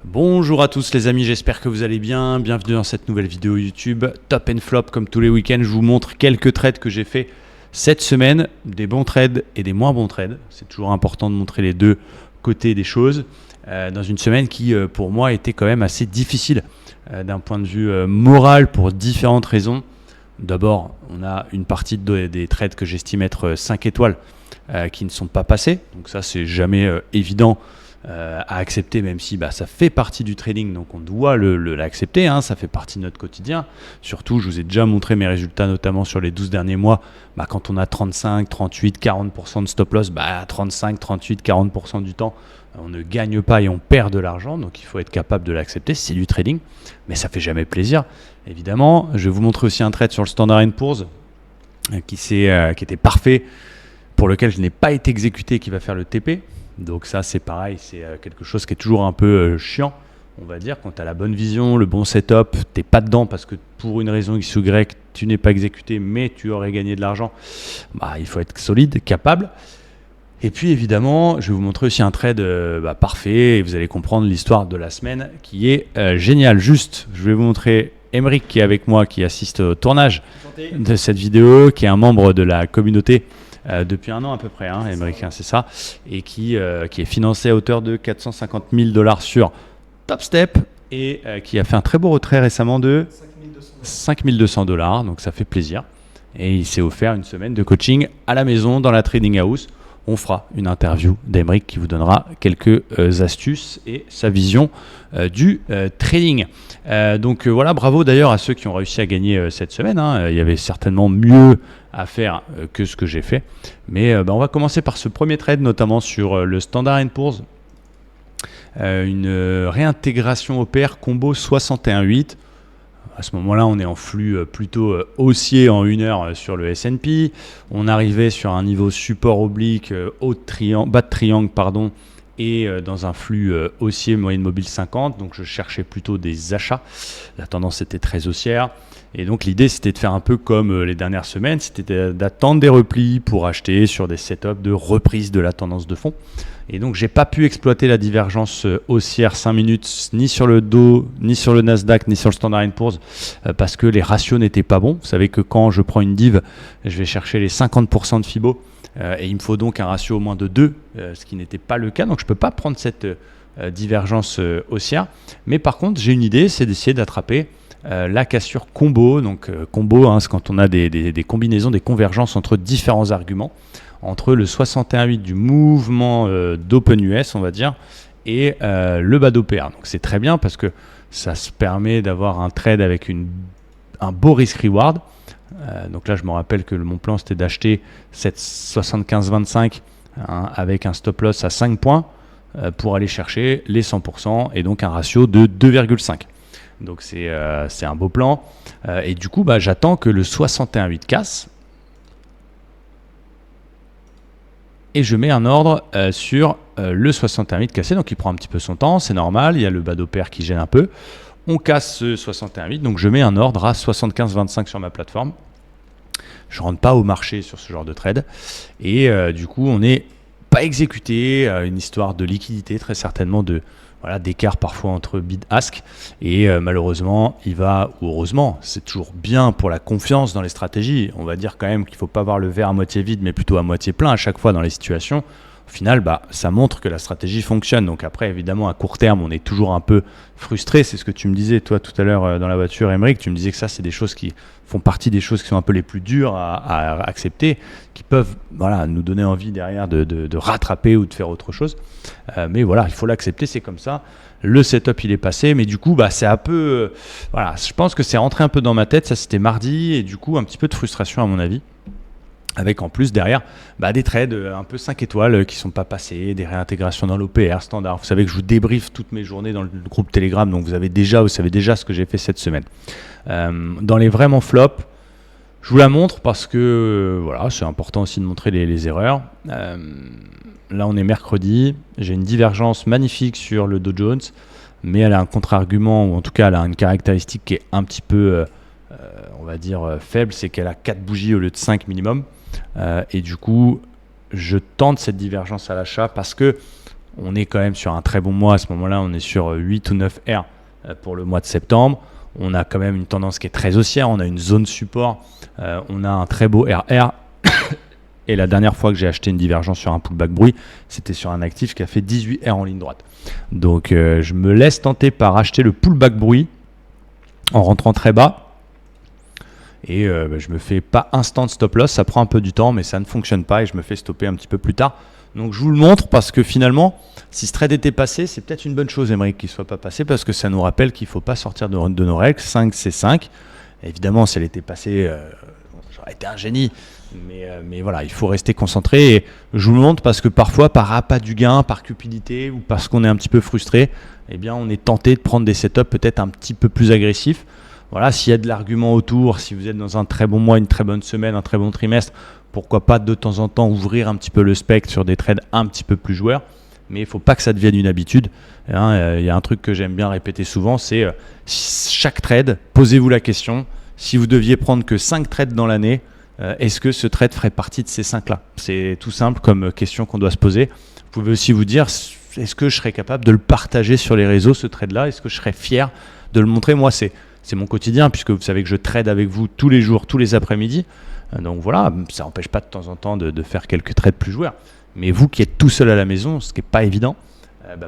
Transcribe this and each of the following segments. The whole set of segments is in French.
Bonjour à tous les amis, j'espère que vous allez bien. Bienvenue dans cette nouvelle vidéo YouTube. Top and flop comme tous les week-ends, je vous montre quelques trades que j'ai fait cette semaine. Des bons trades et des moins bons trades. C'est toujours important de montrer les deux côtés des choses. Dans une semaine qui pour moi était quand même assez difficile d'un point de vue moral pour différentes raisons. D'abord, on a une partie des trades que j'estime être 5 étoiles qui ne sont pas passés. Donc ça, c'est jamais évident à accepter, même si ça fait partie du trading, donc on doit l'accepter, ça fait partie de notre quotidien. Surtout, je vous ai déjà montré mes résultats, notamment sur les 12 derniers mois. Quand on a 35, 38, 40% de stop loss, 35, 38, 40% du temps, on ne gagne pas et on perd de l'argent, donc il faut être capable de l'accepter. C'est du trading, mais ça fait jamais plaisir. Évidemment, je vais vous montrer aussi un trade sur le Standard & Poor's qui était parfait, pour lequel je n'ai pas été exécuté, qui va faire le TP. Donc ça, c'est pareil, c'est quelque chose qui est toujours un peu chiant, on va dire. Quand tu as la bonne vision, le bon setup, tu n'es pas dedans parce que pour une raison X ou Y, tu n'es pas exécuté, mais tu aurais gagné de l'argent. Il faut être solide, capable. Et puis évidemment, je vais vous montrer aussi un trade parfait et vous allez comprendre l'histoire de la semaine qui est géniale. Juste, je vais vous montrer Émeric qui est avec moi, qui assiste au tournage de cette vidéo, qui est un membre de la communauté depuis un an à peu près, Émeric, c'est ça, et qui est financé à hauteur de 450 000 $ sur TopStep et qui a fait un très beau retrait récemment de 5 200 $, donc ça fait plaisir. Et il s'est offert une semaine de coaching à la maison dans la Trading House. On fera une interview d'Émeric qui vous donnera quelques astuces et sa vision du trading. Donc voilà, bravo d'ailleurs à ceux qui ont réussi à gagner cette semaine. Il y avait certainement mieux à faire que ce que j'ai fait. Mais on va commencer par ce premier trade, notamment sur le Standard & Poor's. Une réintégration au pair combo 61,8. À ce moment-là, on est en flux plutôt haussier en 1 heure sur le S&P. On arrivait sur un niveau support oblique, bas de triangle, et dans un flux haussier moyenne mobile 50. Donc je cherchais plutôt des achats. La tendance était très haussière. Et donc l'idée, c'était de faire un peu comme les dernières semaines, c'était d'attendre des replis pour acheter sur des setups de reprise de la tendance de fond. Et donc j'ai pas pu exploiter la divergence haussière 5 minutes ni sur le Dow, ni sur le Nasdaq, ni sur le Standard & Poor's parce que les ratios n'étaient pas bons. Vous savez que quand je prends une div, je vais chercher les 50% de Fibo et il me faut donc un ratio au moins de 2, ce qui n'était pas le cas. Donc je peux pas prendre cette divergence haussière. Mais par contre, j'ai une idée, c'est d'essayer d'attraper la cassure combo. Donc combo, c'est quand on a des combinaisons, des convergences entre différents arguments, entre le 61,8 du mouvement d'Open US, on va dire, et le bas d'OPR. Donc c'est très bien parce que ça se permet d'avoir un trade avec un beau risk-reward. Donc là, je me rappelle que mon plan, c'était d'acheter cette 75,25 avec un stop-loss à 5 points pour aller chercher les 100% et donc un ratio de 2,5. Donc c'est un beau plan. Et du coup, j'attends que le 61,8 casse. Et je mets un ordre sur le 61,8 cassé. Donc il prend un petit peu son temps, c'est normal. Il y a le bas d'OPR qui gêne un peu. On casse ce 61,8. Donc je mets un ordre à 75,25 sur ma plateforme. Je ne rentre pas au marché sur ce genre de trade. Et du coup, on n'est pas exécuté. Une histoire de liquidité, très certainement d'écart parfois entre bid-ask. Et malheureusement, ou heureusement, c'est toujours bien pour la confiance dans les stratégies. On va dire quand même qu'il ne faut pas voir le verre à moitié vide, mais plutôt à moitié plein à chaque fois dans les situations. Au final, ça montre que la stratégie fonctionne. Donc après, évidemment, à court terme, on est toujours un peu frustré. C'est ce que tu me disais, toi, tout à l'heure dans la voiture, Émeric. Tu me disais que ça, c'est des choses qui font partie des choses qui sont un peu les plus dures à accepter, qui peuvent nous donner envie derrière de rattraper ou de faire autre chose. Mais voilà, il faut l'accepter, c'est comme ça. Le setup, il est passé. Mais du coup, c'est un peu... je pense que c'est rentré un peu dans ma tête. Ça, c'était mardi. Et du coup, un petit peu de frustration, à mon avis. Avec en plus derrière des trades un peu 5 étoiles qui ne sont pas passés, des réintégrations dans l'OPR standard. Vous savez que je vous débriefe toutes mes journées dans le groupe Telegram, donc vous savez déjà ce que j'ai fait cette semaine. Dans les vraiment flops, je vous la montre parce que c'est important aussi de montrer les erreurs. Là, on est mercredi, j'ai une divergence magnifique sur le Dow Jones, mais elle a un contre-argument, ou en tout cas elle a une caractéristique qui est un petit peu, on va dire, faible, c'est qu'elle a 4 bougies au lieu de 5 minimum. Et du coup, je tente cette divergence à l'achat parce que On est quand même sur un très bon mois. À ce moment-là, on est sur 8 ou 9 R pour le mois de septembre. On a quand même une tendance qui est très haussière. On a une zone support. On a un très beau RR. Et la dernière fois que j'ai acheté une divergence sur un pullback bruit, c'était sur un actif qui a fait 18 R en ligne droite. Donc je me laisse tenter par acheter le pullback bruit en rentrant très bas. Et je me fais pas instant stop loss, ça prend un peu du temps, mais ça ne fonctionne pas et je me fais stopper un petit peu plus tard. Donc je vous le montre parce que finalement, si ce trade était passé, c'est peut-être une bonne chose, Émeric, qu'il ne soit pas passé parce que ça nous rappelle qu'il ne faut pas sortir de nos règles. 5, c'est 5. Évidemment, si elle était passée, j'aurais été un génie. Mais voilà, il faut rester concentré. Et je vous le montre parce que parfois, par appât du gain, par cupidité ou parce qu'on est un petit peu frustré, eh bien, on est tenté de prendre des setups peut-être un petit peu plus agressifs. Voilà, s'il y a de l'argument autour, si vous êtes dans un très bon mois, une très bonne semaine, un très bon trimestre, pourquoi pas de temps en temps ouvrir un petit peu le spectre sur des trades un petit peu plus joueurs. Mais il ne faut pas que ça devienne une habitude. Il y a un truc que j'aime bien répéter souvent, c'est chaque trade, posez-vous la question, si vous deviez prendre que 5 trades dans l'année, est-ce que ce trade ferait partie de ces 5-là? C'est tout simple comme question qu'on doit se poser. Vous pouvez aussi vous dire, est-ce que je serais capable de le partager sur les réseaux, ce trade-là? Est-ce que je serais fier de le montrer? Moi, c'est mon quotidien, puisque vous savez que je trade avec vous tous les jours, tous les après-midi. Donc voilà, ça n'empêche pas de temps en temps de faire quelques trades plus joueurs. Mais vous qui êtes tout seul à la maison, ce qui n'est pas évident,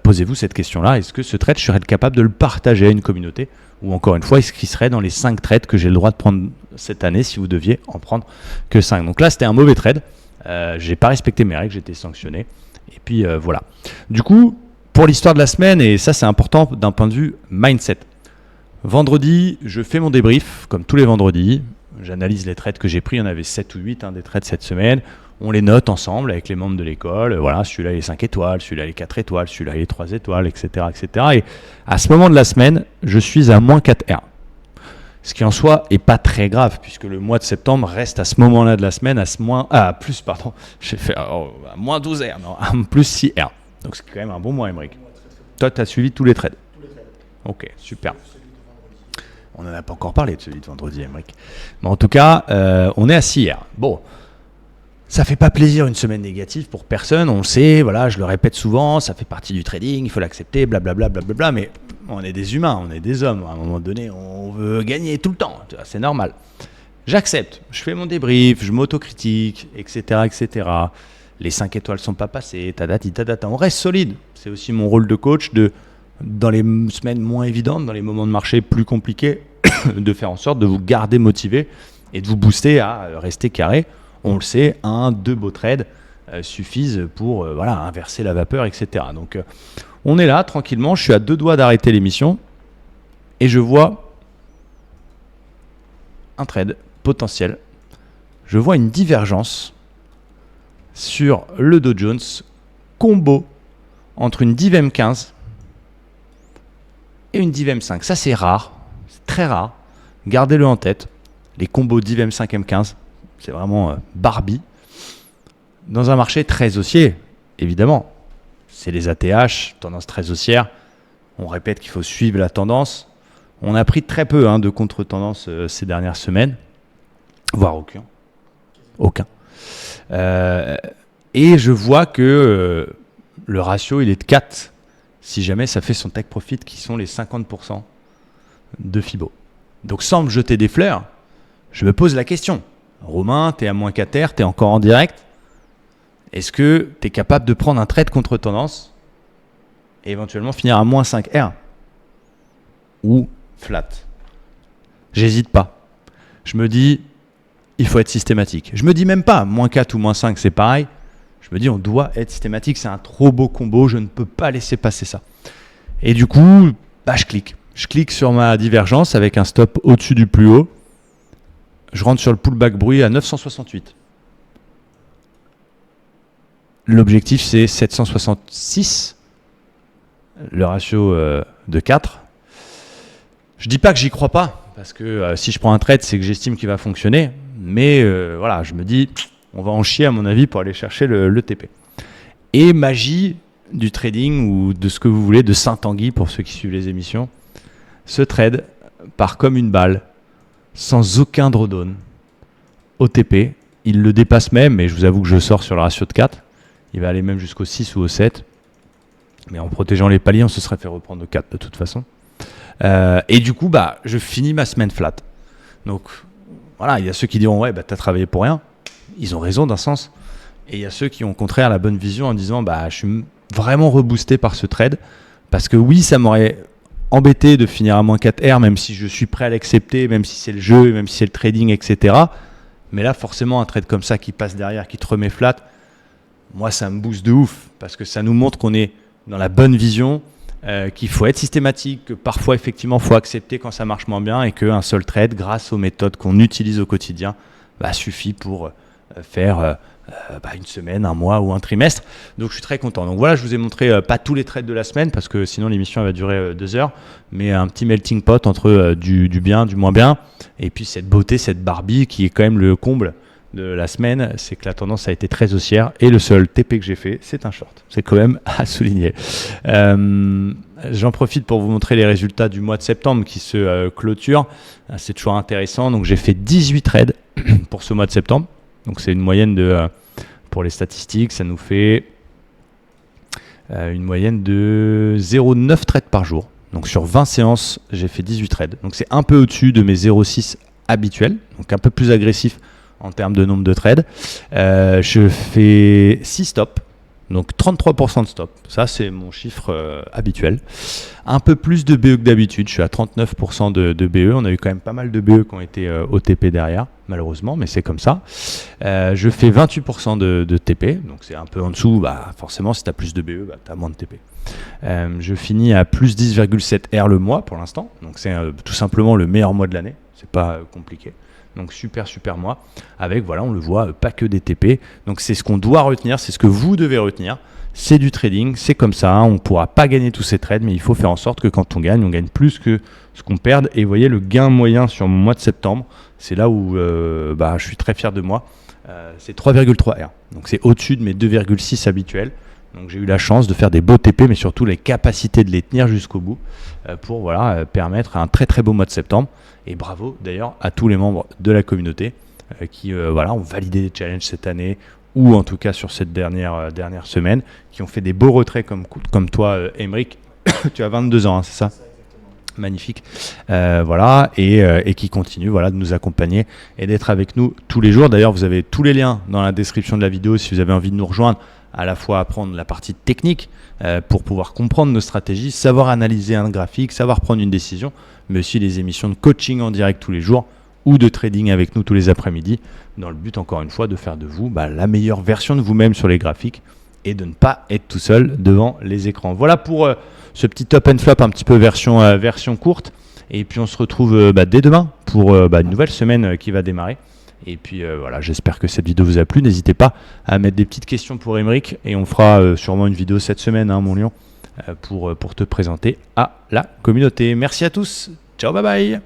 posez-vous cette question-là. Est-ce que ce trade, je serais capable de le partager à une communauté? Ou encore une fois, est-ce qu'il serait dans les 5 trades que j'ai le droit de prendre cette année si vous deviez en prendre que 5? Donc là, c'était un mauvais trade. Je n'ai pas respecté mes règles, j'ai été sanctionné. Et puis voilà. Du coup, pour l'histoire de la semaine, et ça c'est important d'un point de vue mindset. Vendredi, je fais mon débrief, comme tous les vendredis. J'analyse les trades que j'ai pris. Il y en avait 7 ou 8 des trades cette semaine. On les note ensemble avec les membres de l'école. Voilà, celui-là il est 5 étoiles, celui-là il est 4 étoiles, celui-là il est 3 étoiles, etc., etc. Et à ce moment de la semaine, je suis à moins 4 R. Ce qui en soi est pas très grave, puisque le mois de septembre reste à ce moment-là de la semaine j'ai fait à moins 12 R, non, à plus 6 R. Donc c'est quand même un bon mois, Émeric. Toi, tu as suivi tous les trades. Ok, super. On n'en a pas encore parlé de celui de vendredi, Émeric. Mais en tout cas, on est à 6 R. Bon, ça fait pas plaisir une semaine négative pour personne, on le sait, voilà, je le répète souvent, ça fait partie du trading, il faut l'accepter, blablabla, blablabla, mais on est des humains, on est des hommes, à un moment donné, on veut gagner tout le temps, c'est normal. J'accepte, je fais mon débrief, je m'autocritique, etc., etc. Les 5 étoiles sont pas passées, tadati, tadata, on reste solide. C'est aussi mon rôle de coach dans les semaines moins évidentes, dans les moments de marché plus compliqués, de faire en sorte de vous garder motivé et de vous booster à rester carré. On le sait, 1-2 beaux trades suffisent pour inverser la vapeur, etc. Donc on est là tranquillement, je suis à 2 doigts d'arrêter l'émission et je vois un trade potentiel. Je vois une divergence sur le Dow Jones, combo entre une div M15 et une div M5. Ça c'est rare, c'est très rare. Gardez-le en tête, les combos div M5 M15. C'est vraiment Barbie. Dans un marché très haussier, évidemment. C'est les ATH, tendance très haussière. On répète qu'il faut suivre la tendance. On a pris très peu de contre-tendance ces dernières semaines, voire aucun. Et je vois que le ratio, il est de 4, si jamais ça fait son take profit, qui sont les 50% de Fibo. Donc sans me jeter des fleurs, je me pose la question. Romain, tu es à moins 4 R, tu es encore en direct. Est-ce que tu es capable de prendre un trade contre tendance et éventuellement finir à moins 5 R ou flat? J'hésite pas. Je me dis, il faut être systématique. Je me dis même pas, moins 4 ou moins 5, c'est pareil. Je me dis, on doit être systématique. C'est un trop beau combo, je ne peux pas laisser passer ça. Et du coup, je clique. Je clique sur ma divergence avec un stop au-dessus du plus haut. Je rentre sur le pullback bruit à 968. L'objectif, c'est 766. Le ratio de 4. Je dis pas que j'y crois pas, parce que si je prends un trade, c'est que j'estime qu'il va fonctionner. Mais je me dis, on va en chier à mon avis pour aller chercher le TP. Et magie du trading ou de ce que vous voulez, de Saint-Tanguy pour ceux qui suivent les émissions. Ce trade part comme une balle, sans aucun drawdown, OTP. Il le dépasse même, mais je vous avoue que je sors sur le ratio de 4. Il va aller même jusqu'au 6 ou au 7. Mais en protégeant les paliers, on se serait fait reprendre de 4 de toute façon. Et du coup, je finis ma semaine flat. Donc voilà, il y a ceux qui diront ouais, t'as travaillé pour rien. Ils ont raison d'un sens. Et il y a ceux qui ont au contraire la bonne vision en disant je suis vraiment reboosté par ce trade. Parce que oui, ça m'aurait embêté de finir à moins 4R, même si je suis prêt à l'accepter, même si c'est le jeu, même si c'est le trading, etc. Mais là, forcément, un trade comme ça qui passe derrière, qui te remet flat, moi, ça me booste de ouf. Parce que ça nous montre qu'on est dans la bonne vision, qu'il faut être systématique, que parfois, effectivement, il faut accepter quand ça marche moins bien et qu'un seul trade, grâce aux méthodes qu'on utilise au quotidien, suffit pour faire une semaine, un mois ou un trimestre. Donc je suis très content. Donc voilà, je vous ai montré pas tous les trades de la semaine parce que sinon l'émission elle va durer 2 heures, mais un petit melting pot entre du bien, du moins bien, et puis cette beauté, cette Barbie qui est quand même le comble de la semaine, c'est que la tendance a été très haussière et le seul TP que j'ai fait, c'est un short. C'est quand même à souligner. J'en profite pour vous montrer les résultats du mois de septembre qui se clôturent. C'est toujours intéressant. Donc j'ai fait 18 trades pour ce mois de septembre. Donc c'est une moyenne pour les statistiques, ça nous fait une moyenne de 0,9 trades par jour. Donc sur 20 séances, j'ai fait 18 trades. Donc c'est un peu au-dessus de mes 0,6 habituels, donc un peu plus agressif en termes de nombre de trades. Je fais 6 stops, donc 33% de stop. Ça, c'est mon chiffre habituel. Un peu plus de BE que d'habitude. Je suis à 39% de BE. On a eu quand même pas mal de BE qui ont été OTP derrière, malheureusement, mais c'est comme ça. Je fais 28% de TP, donc c'est un peu en dessous. Forcément, si tu as plus de BE, tu as moins de TP. Je finis à plus 10,7 R le mois pour l'instant. Donc c'est tout simplement le meilleur mois de l'année. C'est pas compliqué. Donc super mois, avec on le voit, pas que des TP. Donc c'est ce qu'on doit retenir, c'est ce que vous devez retenir. C'est du trading, c'est comme ça, on ne pourra pas gagner tous ces trades, mais il faut faire en sorte que quand on gagne plus que ce qu'on perde. Et vous voyez le gain moyen sur mon mois de septembre, c'est là où je suis très fier de moi. C'est 3,3 R, donc c'est au-dessus de mes 2,6 habituels. Donc j'ai eu la chance de faire des beaux TP, mais surtout les capacités de les tenir jusqu'au bout pour permettre un très beau mois de septembre. Et bravo d'ailleurs à tous les membres de la communauté qui ont validé des challenges cette année ou en tout cas sur cette dernière semaine, qui ont fait des beaux retraits comme toi, Aymeric. Tu as 22 ans, hein, c'est ça ? Magnifique. Et qui continue de nous accompagner et d'être avec nous tous les jours. D'ailleurs, vous avez tous les liens dans la description de la vidéo si vous avez envie de nous rejoindre, à la fois apprendre la partie technique pour pouvoir comprendre nos stratégies, savoir analyser un graphique, savoir prendre une décision, mais aussi les émissions de coaching en direct tous les jours ou de trading avec nous tous les après-midi, dans le but, encore une fois, de faire de vous la meilleure version de vous-même sur les graphiques et de ne pas être tout seul devant les écrans. Voilà pour ce petit top and flop un petit peu version courte. Et puis on se retrouve dès demain pour une nouvelle semaine qui va démarrer. Et puis j'espère que cette vidéo vous a plu. N'hésitez pas à mettre des petites questions pour Aymeric et on fera sûrement une vidéo cette semaine, mon lion, pour te présenter à la communauté. Merci à tous. Ciao, bye bye.